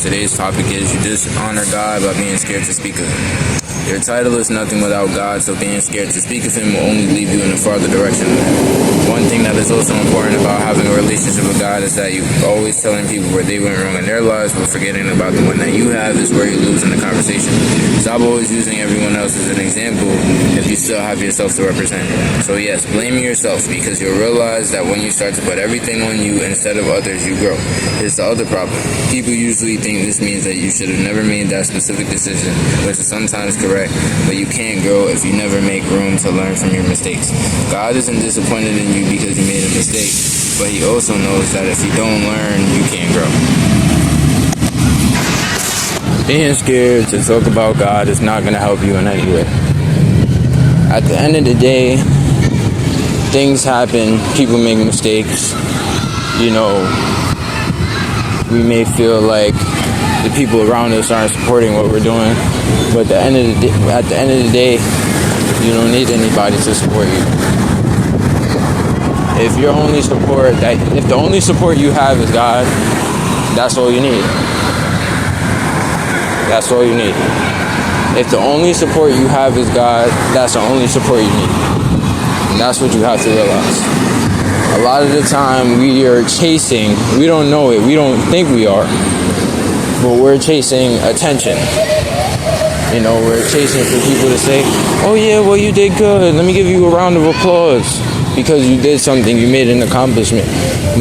Today's topic is you dishonor God by being scared to speak of Him. Your title is nothing without God, so being scared to speak of Him will only lead you in a farther direction of Him. One thing that is also important about having a relationship with God is that you're always telling people where they went wrong in their lives, but forgetting about the one that you have is where you lose in the conversation. Stop always using everyone else as an example if you still have yourself to represent. So yes, blame yourself, because you'll realize that when you start to put everything on you instead of others, you grow. Here's the other problem. People usually think this means that you should have never made that specific decision, which is sometimes correct, but you can't grow if you never make room to learn from your mistakes. God isn't disappointed in you because you made a mistake, but He also knows that if you don't learn, you can't grow. Being scared to talk about God is not going to help you in any way. At the end of the day, things happen, people make mistakes. We may feel like the people around us aren't supporting what we're doing, but at the end of the day, you don't need anybody to support you. If the only support you have is God, that's all you need. That's all you need. If the only support you have is God, that's the only support you need. And that's what you have to realize. A lot of the time we are chasing, we don't know it, we don't think we are, but we're chasing attention. We're chasing for people to say, oh yeah, well you did good, let me give you a round of applause, because you did something, you made an accomplishment.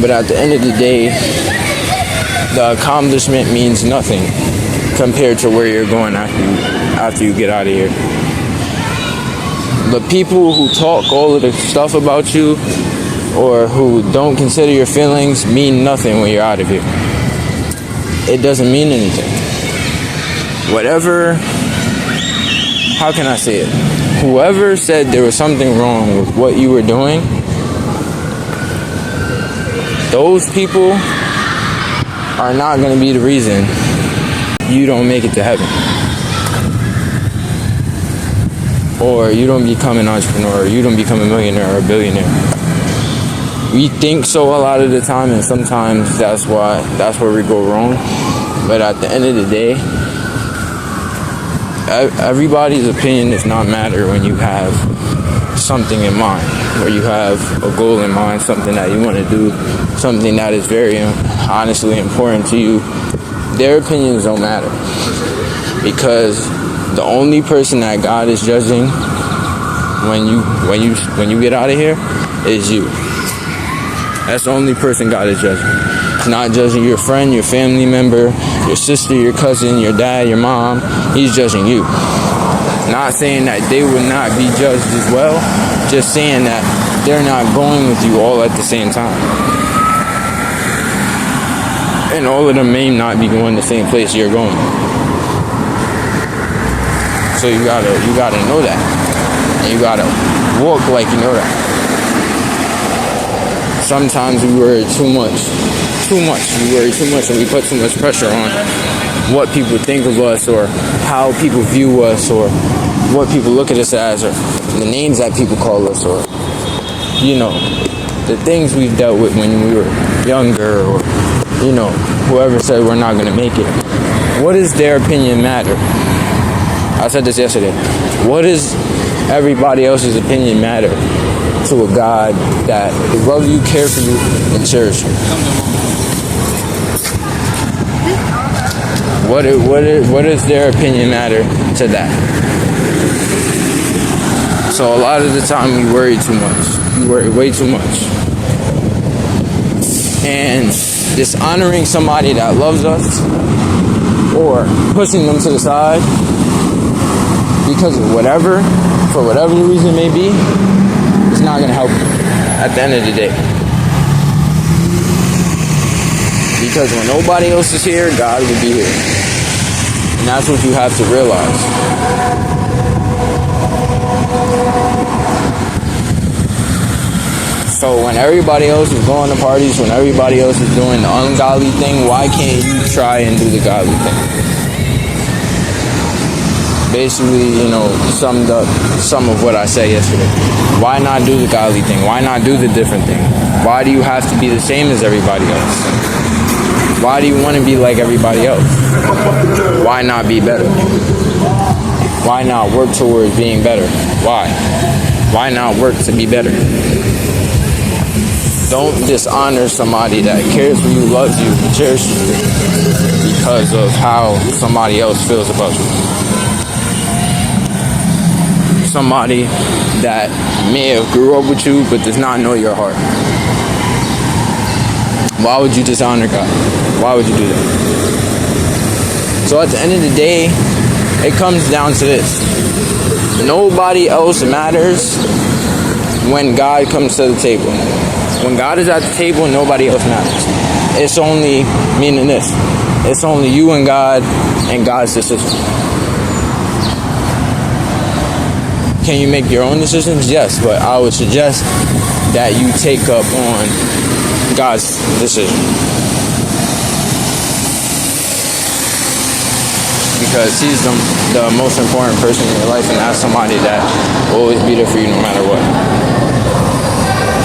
But at the end of the day, the accomplishment means nothing compared to where you're going after you get out of here. The people who talk all of the stuff about you or who don't consider your feelings mean nothing when you're out of here. It doesn't mean anything. How can I say it? Whoever said there was something wrong with what you were doing, those people are not going to be the reason you don't make it to heaven. Or you don't become an entrepreneur, or you don't become a millionaire or a billionaire. We think so a lot of the time, and sometimes that's where we go wrong. But at the end of the day, everybody's opinion does not matter when you have something in mind, where you have a goal in mind, something that you want to do, something that is very honestly important to you. Their opinions don't matter, because the only person that God is judging when you get out of here is you. That's the only person God is judging. He's not judging your friend, your family member, your sister, your cousin, your dad, your mom. He's judging you. Not saying that they would not be judged as well, just saying that they're not going with you all at the same time. And all of them may not be going the same place you're going. So you gotta know that. And you gotta walk like you know that. Sometimes we worry too much. We worry too much, and we put too much pressure on what people think of us, or how people view us, or what people look at us as, or the names that people call us, or the things we've dealt with when we were younger, or whoever said we're not going to make it. What does their opinion matter? I said this yesterday. What does everybody else's opinion matter to a God that loves you, cares for you, and cherishes you? What does their opinion matter to that? So a lot of the time we worry too much. We worry way too much. And dishonoring somebody that loves us, or pushing them to the side because of for whatever the reason may be, it's not going to help you at the end of the day. Because when nobody else is here, God will be here. And that's what you have to realize. So when everybody else is going to parties, when everybody else is doing the ungodly thing, why can't you try and do the godly thing? Basically, summed up some of what I said yesterday. Why not do the godly thing? Why not do the different thing? Why do you have to be the same as everybody else? Why do you want to be like everybody else? Why not be better? Why not work towards being better? Why? Why not work to be better? Don't dishonor somebody that cares for you, loves you, cherishes you because of how somebody else feels about you. Somebody that may have grew up with you but does not know your heart. Why would you dishonor God? Why would you do that? So at the end of the day, it comes down to this. Nobody else matters when God comes to the table. When God is at the table, nobody else matters. It's only, meaning this, it's only you and God and God's decision. Can you make your own decisions? Yes, but I would suggest that you take up on God's decision. Because he's the most important person in your life, and that's somebody that will always be there for you no matter what.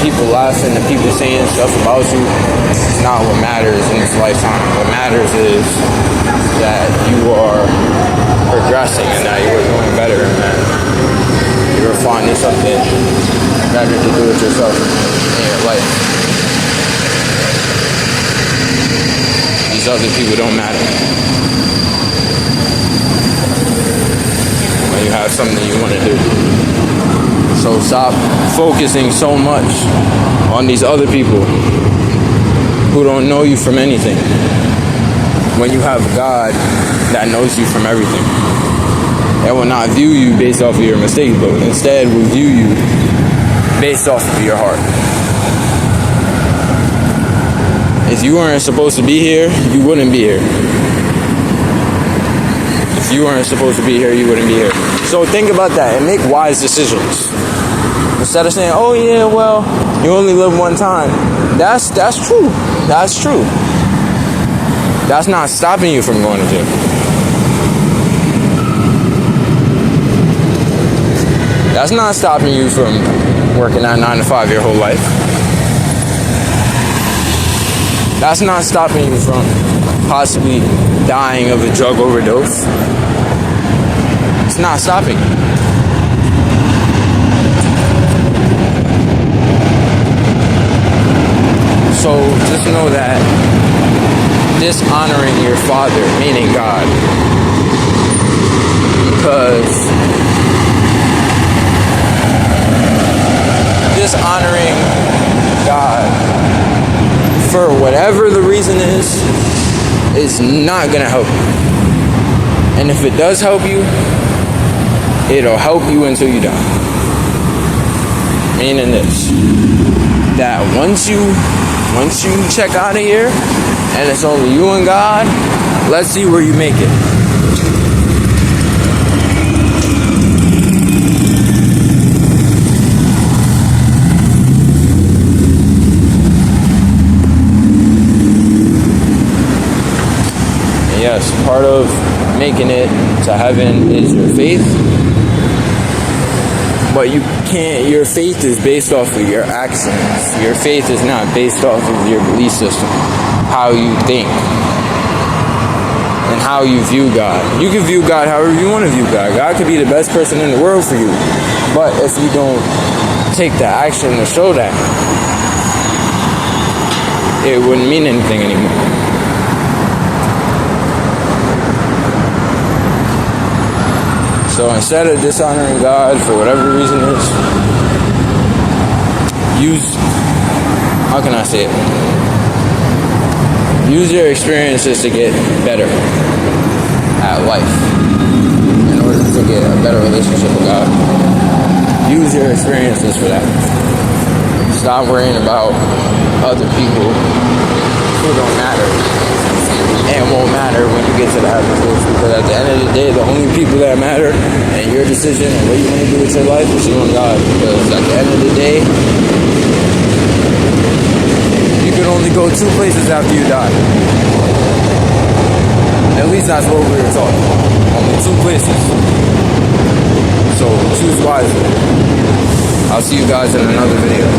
People laughing and people saying stuff about you is not what matters in this lifetime. What matters is that you are progressing and that you are doing better and that you're finding something better to do with yourself in your life. These other people don't matter. When you have something you want to do. So stop focusing so much on these other people who don't know you from anything. When you have God that knows you from everything. And will not view you based off of your mistakes, but instead will view you based off of your heart. If you weren't supposed to be here, you wouldn't be here. If you weren't supposed to be here, you wouldn't be here. So think about that and make wise decisions. Instead of saying, oh yeah, well, you only live one time. That's true. That's true. That's not stopping you from going to jail. That's not stopping you from working at 9 to 5 your whole life. That's not stopping you from possibly dying of a drug overdose. It's not stopping you. So just know that dishonoring your father, meaning God, because dishonoring God for whatever the reason is not gonna help you. And if it does help you, it'll help you until you die. Meaning this, that once you check out of here and it's only you and God, let's see where you make it. And yes, part of making it to heaven is your faith. But you can't, your faith is based off of your actions. Your faith is not based off of your belief system, how you think, and how you view God. You can view God however you want to view God. God could be the best person in the world for you. But if you don't take the action to show that, it wouldn't mean anything anymore. So instead of dishonoring God for whatever reason is, how can I say it? Use your experiences to get better at life in order to get a better relationship with God. Use your experiences for that. Stop worrying about other people who don't matter and won't matter when you get to the afterlife, because at the end of the day, the only people that matter and your decision and what you want to do with your life is you and God. Because at the end of the day, you can only go 2 places after you die. At least that's what we were taught. Only 2 places. So choose wisely. I'll see you guys in another video.